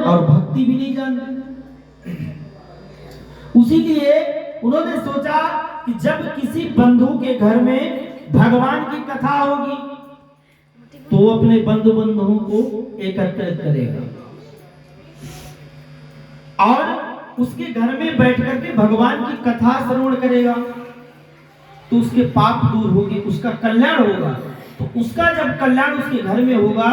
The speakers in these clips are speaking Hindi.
और भक्ति भी नहीं जानते। उसीलिए उन्होंने सोचा कि जब किसी बंधु के घर में भगवान की कथा होगी तो अपने बंधु बंधुओं को एकत्रित करेगा और उसके घर में बैठ करके भगवान की कथा श्रवण करेगा, तो उसके पाप दूर होंगे, उसका कल्याण होगा। तो उसका जब कल्याण उसके घर में होगा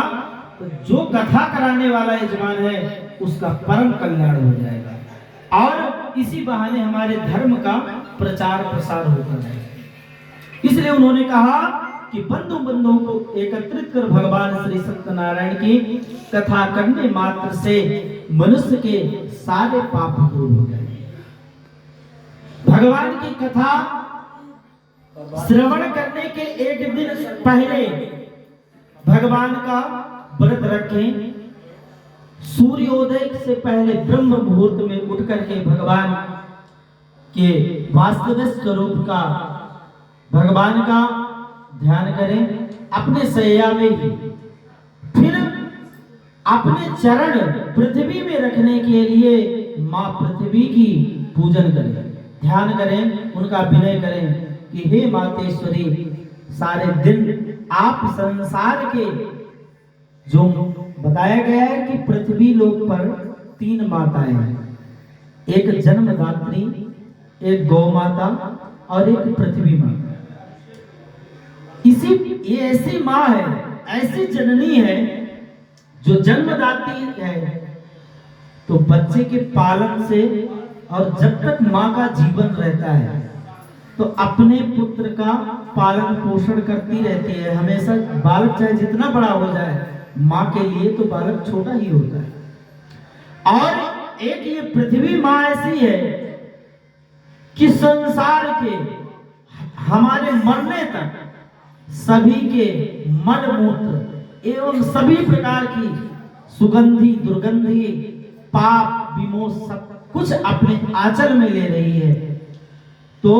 तो जो कथा कराने वाला यजमान है उसका परम कल्याण हो जाएगा और इसी बहाने हमारे धर्म का प्रचार प्रसार होता है। इसलिए उन्होंने कहा कि बंधु बंधुओं को एकत्रित कर भगवान श्री सत्यनारायण की कथा करने मात्र से मनुष्य के सारे पाप दूर हो जाएंगे। भगवान की कथा श्रवण करने के एक दिन पहले भगवान का व्रत रखें, सूर्योदय से पहले ब्रह्म मुहूर्त में उठ करके भगवान के वास्तविक स्वरूप का भगवान का ध्यान करें अपने शैया में ही। फिर अपने चरण पृथ्वी में रखने के लिए मां पृथ्वी की पूजन करें, ध्यान करें, उनका विनय करें कि हे मातेश्वरी, सारे दिन आप संसार के जो बताया गया है कि पृथ्वी लोक पर 3 माताएं हैं, एक जन्मदात्री, एक गौ माता और एक पृथ्वी माता। ये ऐसी माँ है, ऐसी जननी है जो जन्मदाती है, तो बच्चे के पालन से और जब तक माँ का जीवन रहता है तो अपने पुत्र का पालन पोषण करती रहती है हमेशा। बालक चाहे जितना बड़ा हो जाए, माँ के लिए तो बालक छोटा ही होता है। और एक ये पृथ्वी माँ ऐसी है कि संसार के हमारे मरने तक सभी के मल मूत्र एवं सभी प्रकार की सुगंधी दुर्गंधी पाप विमोच सब कुछ अपने आंचल में ले रही है। तो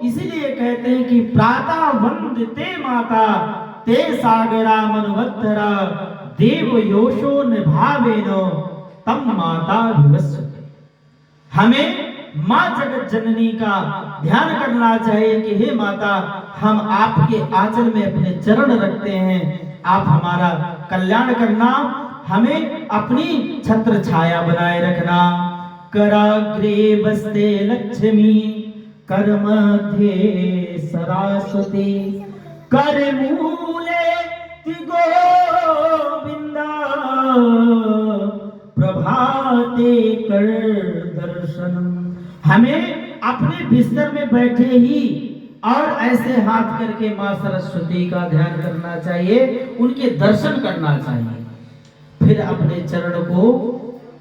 इसीलिए कहते हैं कि प्रातः वंदते माता ते सागरा मनवत्तरा देव योशो निभावेनो तम माता विवस्वते। हमें माँ जगत जननी का ध्यान करना चाहिए कि हे माता, हम आपके आंचल में अपने चरण रखते हैं, आप हमारा कल्याण करना, हमें अपनी छत्र छाया बनाए रखना। कराग्रे बस्ते लक्ष्मी कर मध्ये सरस्वती कर मूले गोविंदा प्रभाते कर दर्शनम। हमें अपने बिस्तर में बैठे ही और ऐसे हाथ करके मां सरस्वती का ध्यान करना चाहिए, उनके दर्शन करना चाहिए। फिर अपने चरण को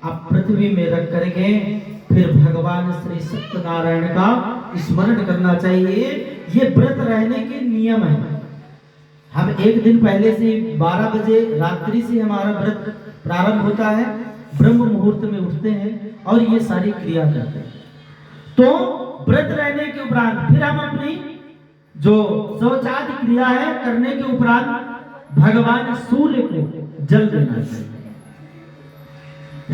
आप पृथ्वी में रख करके फिर भगवान श्री सत्यनारायण का स्मरण करना चाहिए। ये व्रत रहने के नियम है। हम एक दिन पहले से 12 बजे रात्रि से हमारा व्रत प्रारंभ होता है, ब्रह्म मुहूर्त में उठते हैं और ये सारी क्रिया करते हैं। तो व्रत रहने के उपरांत फिर हम अपनी जो शौचादि क्रिया है करने के उपरांत भगवान सूर्य को जल देना चाहिए।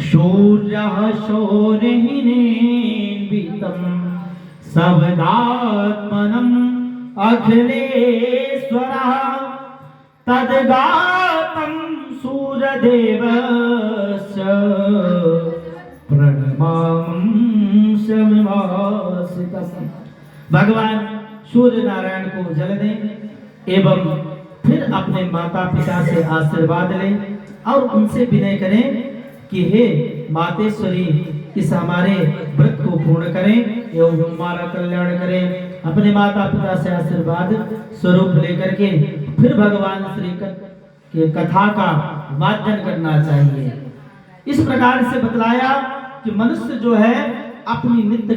सूर्यः शौरिहीनेन्वितं सवदात्मनं अखिलेश्वरः तद्गातं सूर्यदेवस्य प्रणमामि शमिवासितम्। भगवान सूर्य नारायण को जल दें एवं फिर अपने माता पिता से आशीर्वाद लें और उनसे विनय करें कि हे मातेश्वरी, इस हमारे व्रत को पूर्ण करें एवं हमारा कल्याण करें। अपने माता पिता से आशीर्वाद स्वरूप लेकर के फिर भगवान श्री के कथा का वादन करना चाहिए। इस प्रकार से बतलाया कि मनुष्य जो है अपनी नित्य